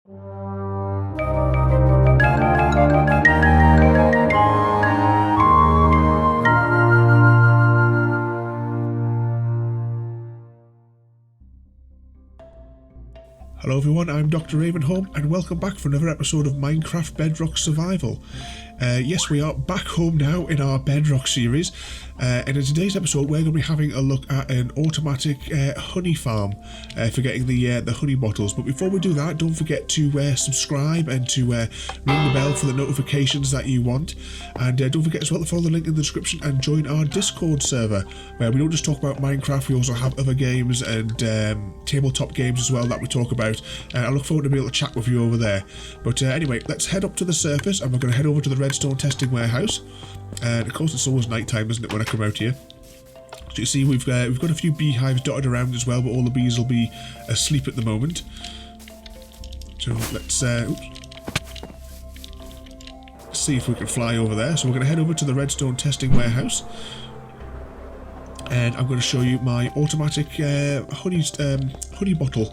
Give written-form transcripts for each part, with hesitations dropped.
Hello everyone, I'm Dr. Ravenholm and welcome back for another episode of Minecraft Bedrock Survival. Yes, we are back home now in our Bedrock series, and in today's episode we're going to be having a look at an automatic honey farm for getting the honey bottles. But before we do that, don't forget to subscribe and to ring the bell for the notifications that you want, and don't forget as well to follow the link in the description and join our Discord server, where we don't just talk about Minecraft, we also have other games and tabletop games as well that we talk about. I look forward to being able to chat with you over there. But anyway, let's head up to the surface and we're going to head over to the redstone testing warehouse. And of course it's always night time, isn't it, when I come out here. So you see we've got a few beehives dotted around as well, but all the bees will be asleep at the moment. So let's see if we can fly over there. So we're going to head over to the redstone testing warehouse, and I'm going to show you my automatic honey bottle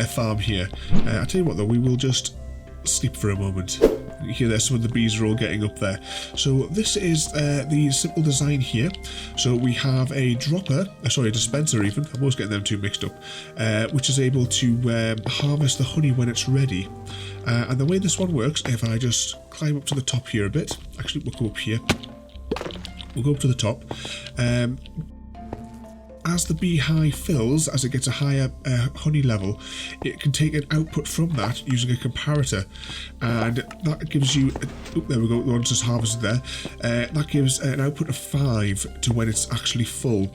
farm here. I'll tell you what though, we will just sleep for a moment. You hear there, some of the bees are all getting up there. So this is the simple design here. So we have a a dispenser even, I'm always getting them two mixed up, which is able to harvest the honey when it's ready. And the way this one works, if I just climb up to the top here a bit, actually we'll go up here, we'll go up to the top. As the beehive fills, as it gets a higher honey level, it can take an output from that using a comparator, and that gives you there we go, the one's just harvested there. That gives an output of 5 to when it's actually full,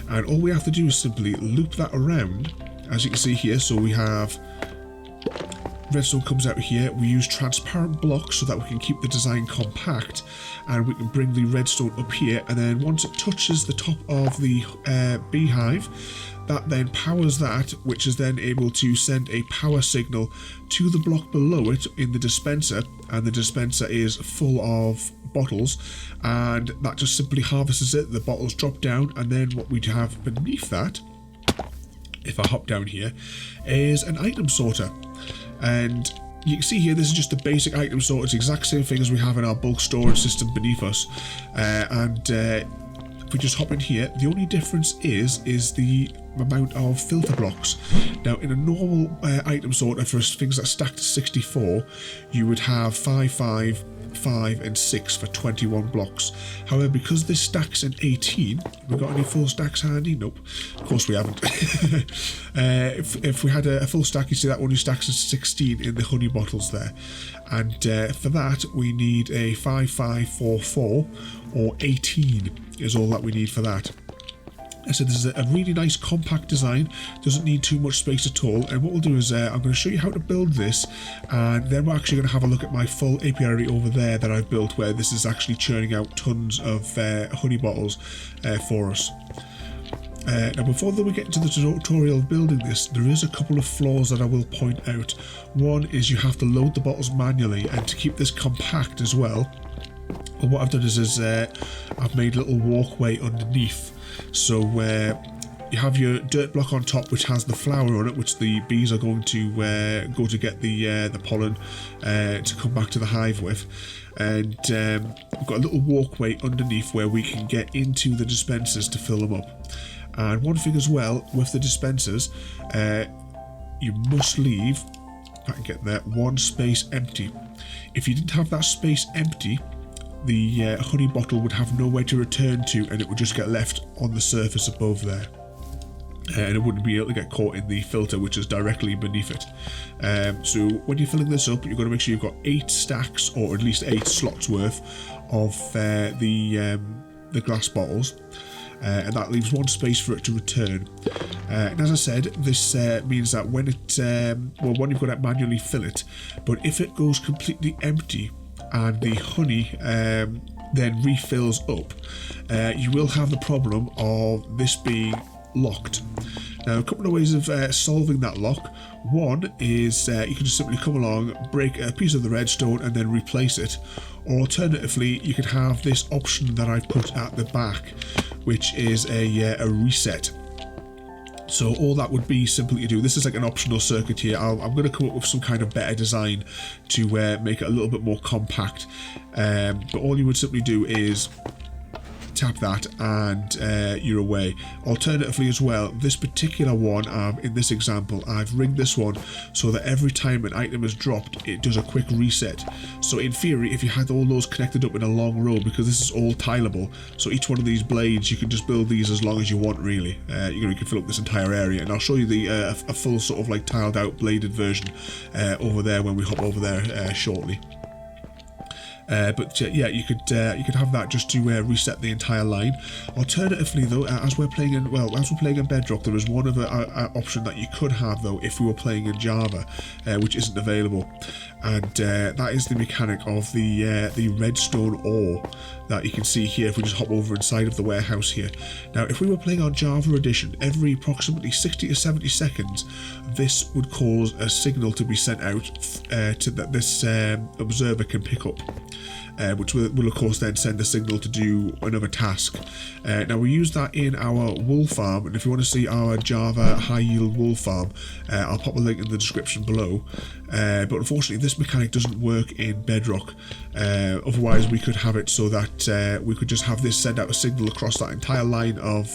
and all we have to do is simply loop that around, as you can see here. So we have redstone comes out here, we use transparent blocks so that we can keep the design compact, and we can bring the redstone up here, and then once it touches the top of the beehive, that then powers that, which is then able to send a power signal to the block below it in the dispenser, and the dispenser is full of bottles, and that just simply harvests it. The bottles drop down, and then what we have beneath that, if I hop down here, is an item sorter. And you can see here, this is just a basic item sorter. It's the exact same thing as we have in our bulk storage system beneath us. If we just hop in here, the only difference is the amount of filter blocks. Now, in a normal item sorter for things that stack to 64, you would have 5, 5, 5 and 6 for 21 blocks. However, because this stacks in 18, have we got any full stacks handy? Nope, of course we haven't. If we had a full stack, you see that only stacks in 16 in the honey bottles there, and for that we need a 5, 5, 4, 4 or 18 is all that we need for that. So this is a really nice compact design, doesn't need too much space at all. And what we'll do is I'm going to show you how to build this, and then we're actually going to have a look at my full apiary over there that I've built, where this is actually churning out tons of honey bottles for us. Now, before we get into the tutorial of building this, there is a couple of flaws that I will point out. One is you have to load the bottles manually, and to keep this compact as well, and what I've done is I've made a little walkway underneath. So you have your dirt block on top, which has the flour on it, which the bees are going to go to get the pollen to come back to the hive with. And we've got a little walkway underneath where we can get into the dispensers to fill them up. And one thing as well with the dispensers, you must leave, if I can get there, one space empty. If you didn't have that space empty, the honey bottle would have nowhere to return to, and it would just get left on the surface above there, and it wouldn't be able to get caught in the filter, which is directly beneath it. So when you're filling this up, you've got to make sure you've got 8 stacks, or at least 8 slots worth of the glass bottles, and that leaves one space for it to return. And as I said, this means that when when you've got to manually fill it, but if it goes completely empty and the honey then refills up, you will have the problem of this being locked. Now, a couple of ways of solving that lock. One is you can just simply come along, break a piece of the redstone and then replace it, or alternatively you could have this option that I've put at the back, which is a reset. So all that would be simply to do, this is like an optional circuit here. I'm going to come up with some kind of better design to make it a little bit more compact. But all you would simply do is tap that and you're away. Alternatively as well, this particular one, in this example, I've rigged this one so that every time an item is dropped, it does a quick reset. So in theory, if you had all those connected up in a long row, because this is all tileable, so each one of these blades, you can just build these as long as you want, really. You can fill up this entire area, and I'll show you a full sort of like tiled out bladed version over there when we hop over there shortly. But yeah, you could have that just to reset the entire line. Alternatively, though, as we're playing in Bedrock, there is one other option that you could have, though, if we were playing in Java, which isn't available, and that is the mechanic of the redstone ore that you can see here. If we just hop over inside of the warehouse here. Now, if we were playing on Java Edition, every approximately 60 to 70 seconds, this would cause a signal to be sent out to that this observer can pick up. Which will of course then send a signal to do another task. Now we use that in our wool farm, and if you want to see our Java high yield wool farm, I'll pop a link in the description below. But unfortunately this mechanic doesn't work in Bedrock. Otherwise we could have it so that we could just have this send out a signal across that entire line of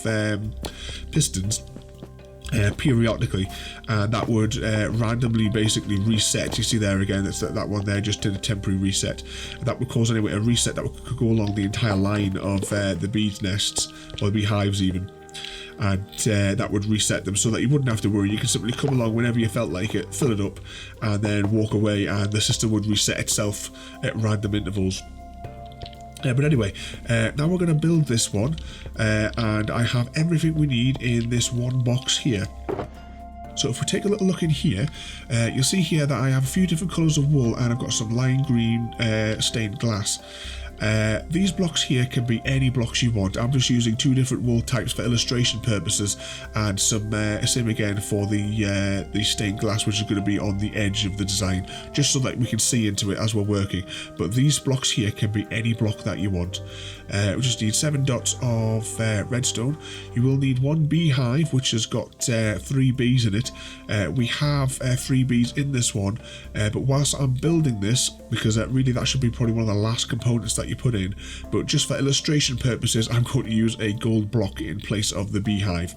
pistons periodically, and that would randomly basically reset. You see there again, it's that one there just did a temporary reset. That would cause anyway a reset that could go along the entire line of the bees nests, or the beehives even, and that would reset them so that you wouldn't have to worry. You can simply come along whenever you felt like it, fill it up, and then walk away, and the system would reset itself at random intervals. But anyway, now we're going to build this one, and I have everything we need in this one box here. So if we take a little look in here, you'll see here that I have a few different colours of wool, and I've got some lime green stained glass. These blocks here can be any blocks you want. I'm just using two different wool types for illustration purposes, and some same again for the stained glass, which is going to be on the edge of the design, just so that we can see into it as we're working. But these blocks here can be any block that you want. We just need 7 dots of redstone. You will need one beehive, which has got 3 bees in it. We have 3 bees in this one, but whilst I'm building this, because really that should be probably one of the last components that you put in, but just for illustration purposes, I'm going to use a gold block in place of the beehive.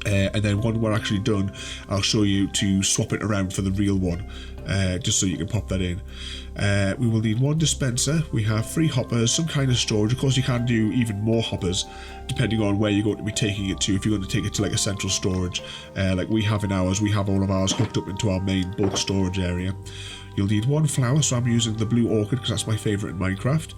And then when we're actually done, I'll show you to swap it around for the real one, just so you can pop that in. We will need 1 dispenser. We have 3 hoppers, some kind of storage. Of course, you can do even more hoppers depending on where you're going to be taking it to. If you're going to take it to like a central storage, like we have in ours, we have all of ours hooked up into our main bulk storage area. You'll need 1 flower, so I'm using the blue orchid because that's my favourite in Minecraft.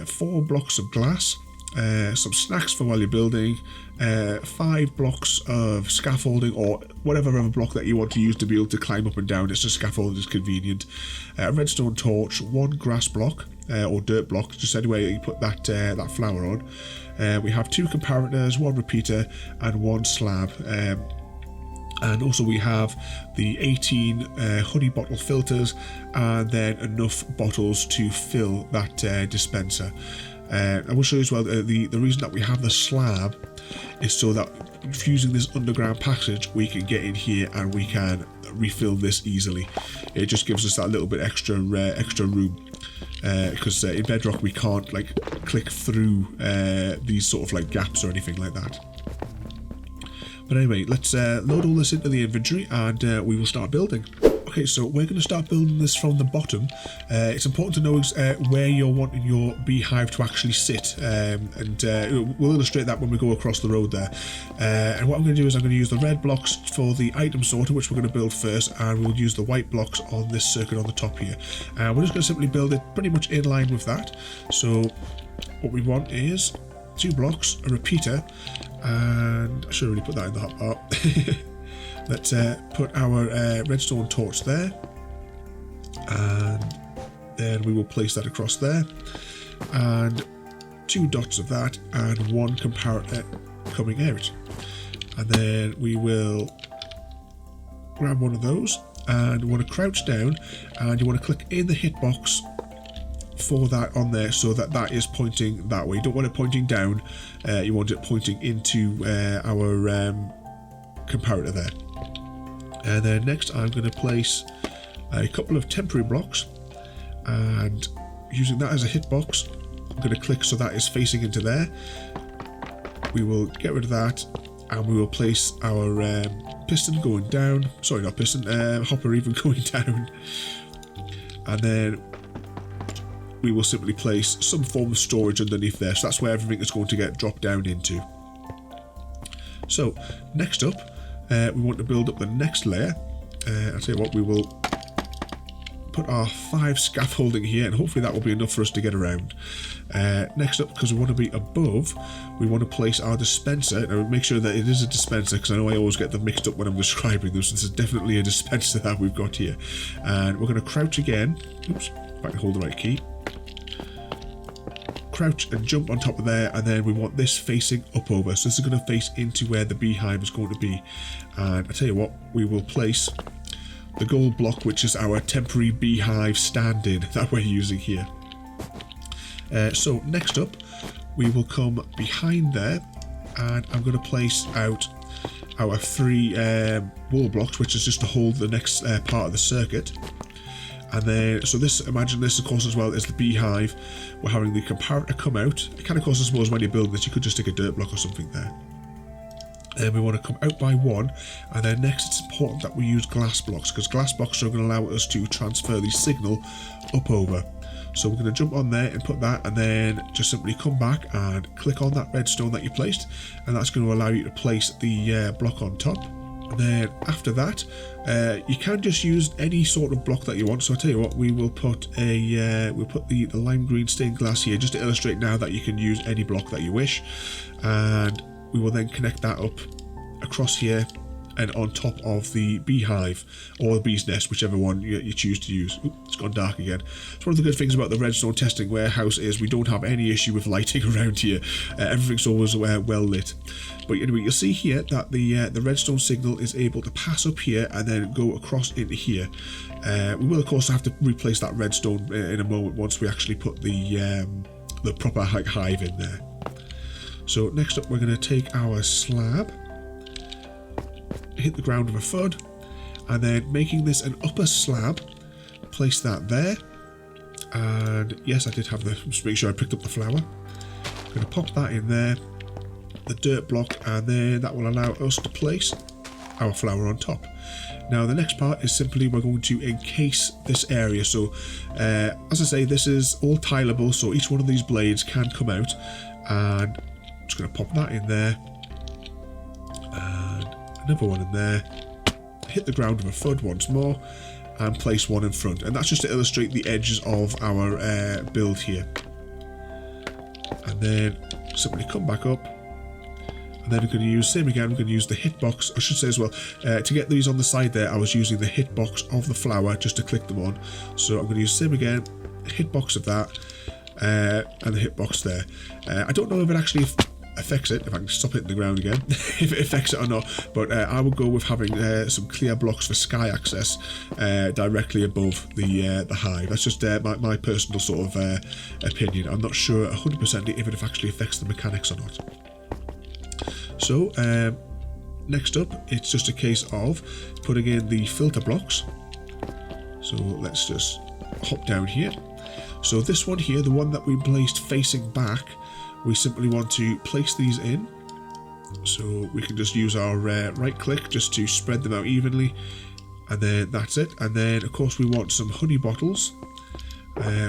4 blocks of glass, some snacks for while you're building, 5 blocks of scaffolding, or whatever other block that you want to use to be able to climb up and down. It's just scaffolding is convenient. A redstone torch, 1 grass block, or dirt block, just anywhere you put that flower on. We have 2 comparators, 1 repeater, and 1 slab. And also we have the 18 honey bottle filters, and then enough bottles to fill that dispenser. I will show you as well the reason that we have the slab is so that using this underground passage we can get in here and we can refill this easily. It just gives us that little bit extra room, because in Bedrock we can't like click through these sort of like gaps or anything like that. But anyway, let's load all this into the inventory, and we will start building. Okay, so we're going to start building this from the bottom. It's important to know where you're wanting your beehive to actually sit, and we'll illustrate that when we go across the road there. And what I'm going to do is I'm going to use the red blocks for the item sorter, which we're going to build first, and we'll use the white blocks on this circuit on the top here. And we're just going to simply build it pretty much in line with that. So what we want is 2 blocks, a repeater, and I should have really put that in the hotbar. Let's put our redstone torch there, and then we will place that across there, and 2 dots of that, and 1 comparator coming out. And then we will grab one of those, and you want to crouch down, and you want to click in the hitbox for that on there, so that that is pointing that way. You don't want it pointing down, you want it pointing into our comparator there. And then next I'm going to place a couple of temporary blocks, and using that as a hitbox, I'm going to click so that is facing into there. We will get rid of that, and we will place our piston going down. Sorry, not piston, hopper even going down. And then we will simply place some form of storage underneath there. So that's where everything is going to get dropped down into. So next up, we want to build up the next layer. I'll tell you what, we will put our 5 scaffolding here, and hopefully that will be enough for us to get around. Next up, because we want to be above, we want to place our dispenser. Now make sure that it is a dispenser, because I know I always get them mixed up when I'm describing them. So this is definitely a dispenser that we've got here. And we're going to crouch again. Oops, if I can hold the right key. Crouch and jump on top of there, and then we want this facing up over. So this is going to face into where the beehive is going to be. And I tell you what, we will place the gold block, which is our temporary beehive stand-in that we're using here. So next up, we will come behind there, and I'm going to place out our 3 wool blocks, which is just to hold the next part of the circuit. And then, so this, imagine this, of course, as well as the beehive. We're having the comparator come out. It kind of, course, I suppose when you're building this, you could just stick a dirt block or something there. And we want to come out by 1, and then next it's important that we use glass blocks, because glass blocks are going to allow us to transfer the signal up over. So we're going to jump on there and put that, and then just simply come back and click on that redstone that you placed, and that's going to allow you to place the block on top. And then after that, you can just use any sort of block that you want. So I'll tell you what, we will put a we'll put the lime green stained glass here, just to illustrate now that you can use any block that you wish. And we will then connect that up across here and on top of the beehive or the bee's nest, whichever one you choose to use. Oops, it's gone dark again. It's one of the good things about the redstone testing warehouse is we don't have any issue with lighting around here. Everything's always well lit. But anyway, you'll see here that the redstone signal is able to pass up here and then go across into here. We will of course have to replace that redstone in a moment once we actually put the proper hive in there. So next up, we're going to take our slab, hit the ground with a thud, and then making this an upper slab, place that there. And yes, I did have just make sure I picked up the flour. I'm going to pop that in there, the dirt block, and then that will allow us to place our flour on top. Now the next part is simply we're going to encase this area. So as I say, this is all tileable, so each one of these blades can come out, and I'm just going to pop that in there, and another one in there, hit the ground with a thud once more, and place one in front. And that's just to illustrate the edges of our build here. And then simply come back up, and then we're going to use, same again, we're going to use the hitbox, I should say as well, to get these on the side there, I was using the hitbox of the flour just to click them on. So I'm going to use same again, hitbox of that, and the hitbox there. I don't know if it actually affects it, if I can stop hitting the ground again, if it affects it or not, but I would go with having some clear blocks for sky access directly above the hive. That's just my personal sort of opinion. I'm not sure 100% if it actually affects the mechanics or not. So next up, it's just a case of putting in the filter blocks. So let's just hop down here. So this one here, the one that we placed facing back, we simply want to place these in. So we can just use our right click just to spread them out evenly, and then that's it. And then of course we want some honey bottles,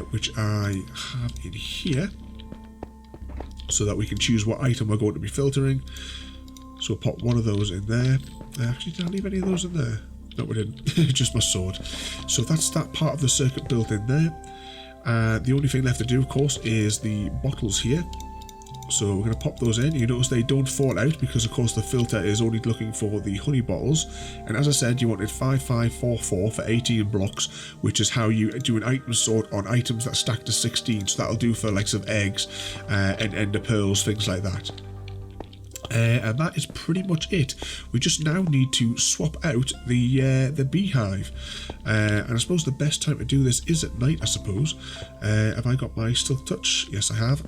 which I have in here, so that we can choose what item we're going to be filtering. So we'll pop one of those in there. Actually, did I leave any of those in there? No, we didn't. Just my sword. So that's that part of the circuit built in there. The only thing left to do, of course, is the bottles here. So we're going to pop those in. You notice they don't fall out because, of course, the filter is only looking for the honey bottles. And as I said, you wanted 5544 for 18 blocks, which is how you do an item sort on items that stack to 16. So that'll do for likes of eggs and ender pearls, things like that. And that is pretty much it. We just now need to swap out the beehive. And I suppose the best time to do this is at night, I suppose. Have I got my stealth touch? Yes, I have.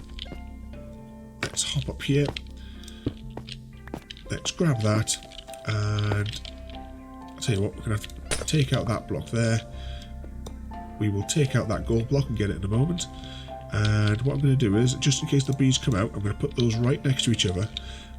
Let's hop up here. Let's grab that. And I'll tell you what, we're going to have to take out that block there. We will take out that gold block and get it in a moment. And what I'm going to do is, just in case the bees come out, I'm going to put those right next to each other.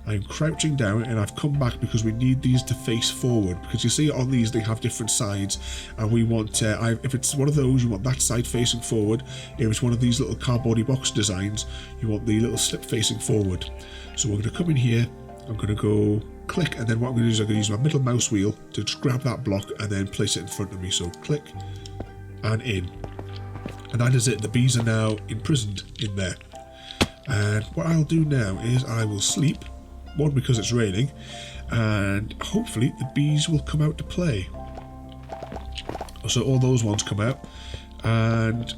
I'm crouching down and I've come back because we need these to face forward, because you see on these they have different sides, and we want if it's one of those, you want that side facing forward. If it's one of these little cardboardy box designs, you want the little slip facing forward. So we're going to come in here, I'm going to go click, and then what I'm going to do is I'm going to use my middle mouse wheel to just grab that block and then place it in front of me. So click and in, and that is it. The bees are now imprisoned in there. And what I'll do now is I will sleep. One, because it's raining, and hopefully the bees will come out to play. So all those ones come out, and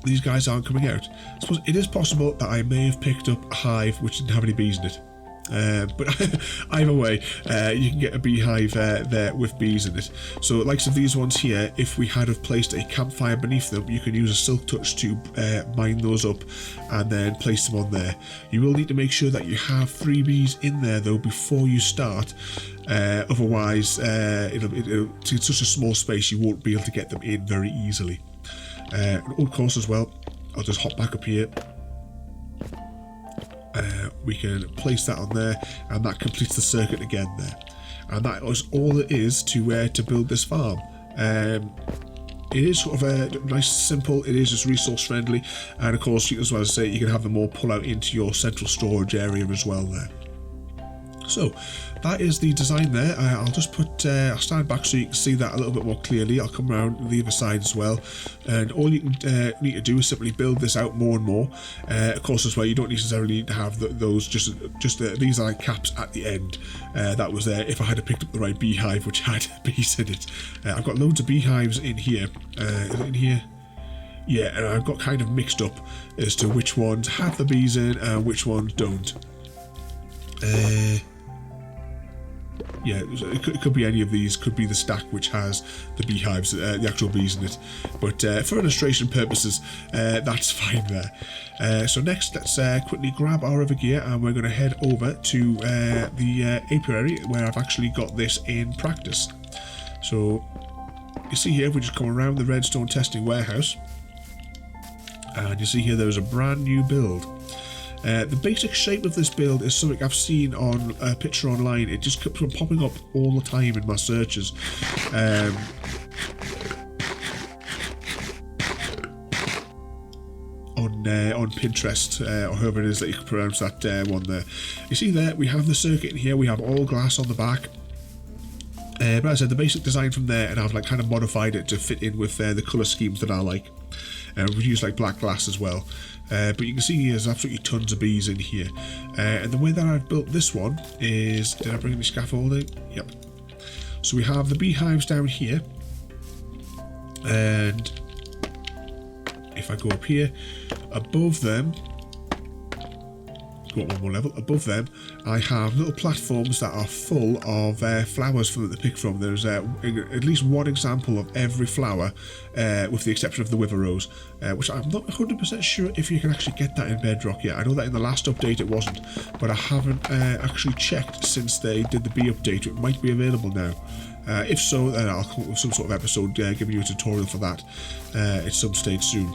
these guys aren't coming out. I suppose it is possible that I may have picked up a hive which didn't have any bees in it. But either way, you can get a beehive there with bees in it. So likes of these ones here, if we had have placed a campfire beneath them, you can use a silk touch to mine those up and then place them on there. You will need to make sure that you have 3 bees in there though before you start. Otherwise, it's such a small space you won't be able to get them in very easily. And of course as well, I'll just hop back up here. We can place that on there, and that completes the circuit again there. And that is all it is to build this farm. It is sort of a nice, simple. It is just resource friendly, and of course, as well as I say, you can have them all pull out into your central storage area as well there. So that is the design there. I'll just put, I'll stand back so you can see that a little bit more clearly. I'll come around the other side as well, and all you need to do is simply build this out more and more. Of course as well, you don't necessarily need to have those, these are like caps at the end. That was there if I had picked up the right beehive which had bees in it. I've got loads of beehives in here. Is it in here? Yeah, and I've got kind of mixed up as to which ones have the bees in and which ones don't. Yeah, it could be any of these. Could be the stack which has the beehives, the actual bees in it. But for illustration purposes, that's fine there. So next, let's quickly grab our other gear, and we're going to head over to the apiary where I've actually got this in practice. So you see here, we just come around the redstone testing warehouse, and you see here there's a brand new build. The basic shape of this build is something I've seen on a picture online. It just keeps on popping up all the time in my searches. On Pinterest, or however it is that you can pronounce that one there. You see there, we have the circuit in here, we have all glass on the back. But as I said, the basic design from there, and I've like kind of modified it to fit in with the colour schemes that I like. We've used like black glass as well. But you can see there's absolutely tons of bees in here. And the way that I've built this one is, did I bring any scaffolding? Yep. So we have the beehives down here. And if I go up here, above them, go up one more level, above them I have little platforms that are full of flowers for them to pick from. There's at least one example of every flower, with the exception of the wither rose, which I'm not 100% sure if you can actually get that in Bedrock yet. I know that in the last update it wasn't, but I haven't actually checked since they did the bee update. It might be available now. If so, then I'll come up with some sort of episode giving you a tutorial for that at some stage soon.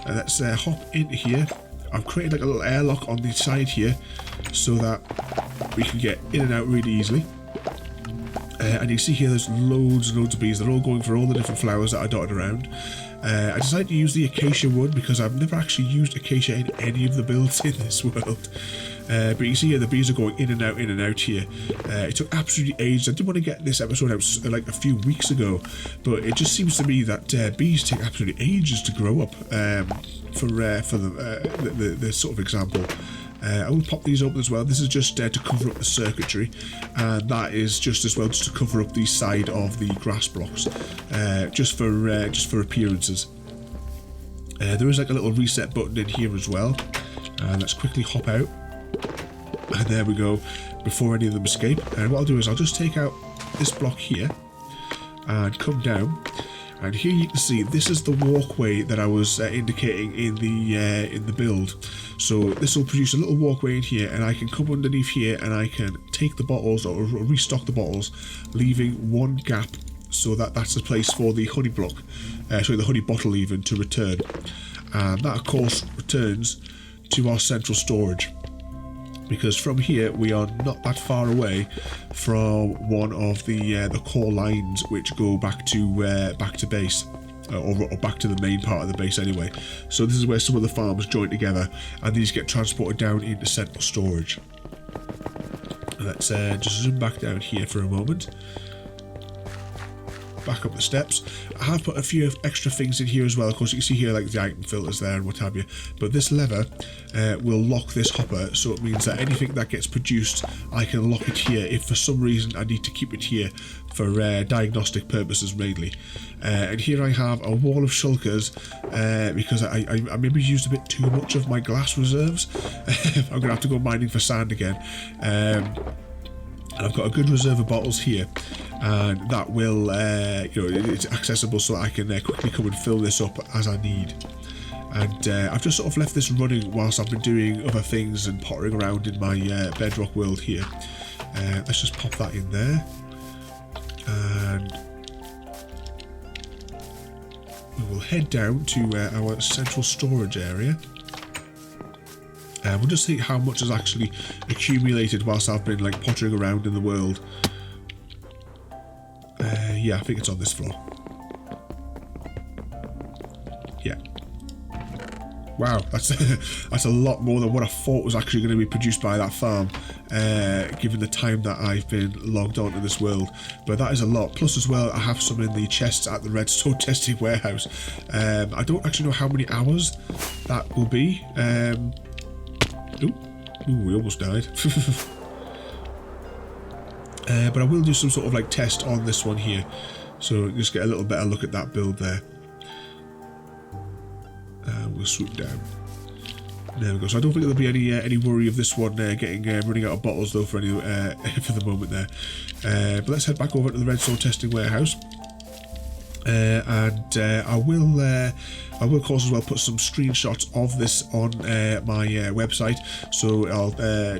Let's hop into here. I've created like a little airlock on the side here so that we can get in and out really easily. And you see here there's loads and loads of bees. They're all going for all the different flowers that are dotted around. I decided to use the acacia wood because I've never actually used acacia in any of the builds in this world. But you see here the bees are going in and out here. It took absolutely ages. I did want to get this episode out like a few weeks ago, but it just seems to me that bees take absolutely ages to grow up. For the sort of example, I will pop these open as well. This is just to cover up the circuitry, and that is just as well just to cover up the side of the grass blocks, just for appearances. There is like a little reset button in here as well. Let's quickly hop out, and there we go. Before any of them escape, and what I'll do is I'll just take out this block here and come down. And here you can see this is the walkway that I was indicating in the build. So this will produce a little walkway in here, and I can come underneath here and I can take the bottles or restock the bottles, leaving one gap, so that's a place for the honey block, the honey bottle even, to return. And that of course returns to our central storage, because from here we are not that far away from one of the core lines which go back to base, or back to the main part of the base anyway. So this is where some of the farms join together, and these get transported down into central storage. Let's just zoom back down here for a moment. Back up the steps. I have put a few extra things in here as well. Of course, you can see here like the item filters there and what have you. But this lever will lock this hopper, so it means that anything that gets produced, I can lock it here if for some reason I need to keep it here for diagnostic purposes mainly. And here I have a wall of shulkers because I maybe used a bit too much of my glass reserves. I'm gonna have to go mining for sand again. And I've got a good reserve of bottles here, and that will, it's accessible, so I can quickly come and fill this up as I need. And I've just sort of left this running whilst I've been doing other things and pottering around in my Bedrock world here. Let's just pop that in there, and we will head down to our central storage area. We'll just see how much has actually accumulated whilst I've been like pottering around in the world. Yeah, I think it's on this floor. Yeah. Wow, that's a lot more than what I thought was actually going to be produced by that farm, given the time that I've been logged on to this world. But that is a lot. Plus as well, I have some in the chests at the redstone testing warehouse. I don't actually know how many hours that will be. Ooh, we almost died. But I will do some sort of like test on this one here, so just get a little better look at that build there. We'll swoop down. There we go. So I don't think there'll be any worry of this one running out of bottles though for for the moment there. But let's head back over to the redstone testing warehouse. And I will of course as well put some screenshots of this on my website, so I'll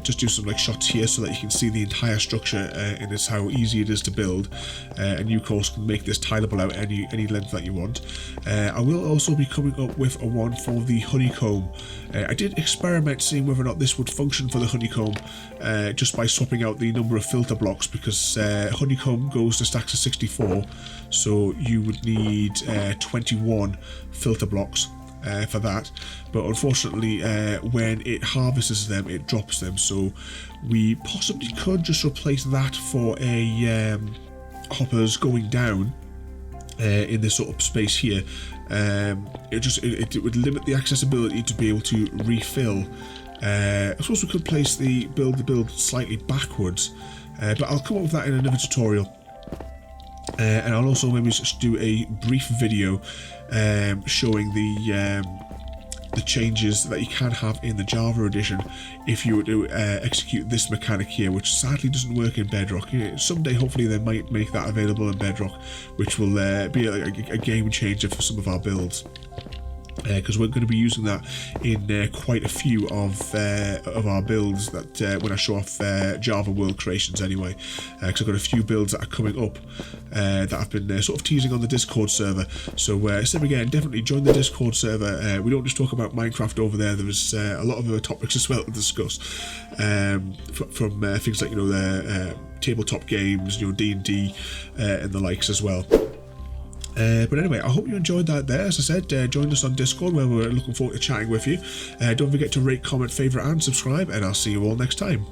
just do some like shots here so that you can see the entire structure and it's how easy it is to build, and you of course can make this tileable out any length that you want. I will also be coming up with a one for the honeycomb. I did experiment seeing whether or not this would function for the honeycomb, just by swapping out the number of filter blocks, because honeycomb goes to stacks of 64, so you would need 21 filter blocks for that. But unfortunately, when it harvests them, it drops them, so we possibly could just replace that for a hoppers going down in this sort of space here. It would limit the accessibility to be able to refill. I suppose we could place the build slightly backwards, but I'll come up with that in another tutorial. And I'll also maybe just do a brief video showing the changes that you can have in the Java edition if you were to execute this mechanic here, which sadly doesn't work in Bedrock. Someday hopefully they might make that available in Bedrock, which will be a game changer for some of our builds. Because we're going to be using that in quite a few of our builds that when I show off Java world creations anyway, because I've got a few builds that are coming up that I've been sort of teasing on the Discord server. So same again, definitely join the Discord server. We don't just talk about Minecraft over there. There's a lot of other topics as well to discuss, from things like the tabletop games, D&D, and the likes as well. But anyway, I hope you enjoyed that there. As I said, join us on Discord where we're looking forward to chatting with you. Don't forget to rate, comment, favourite and subscribe, and I'll see you all next time.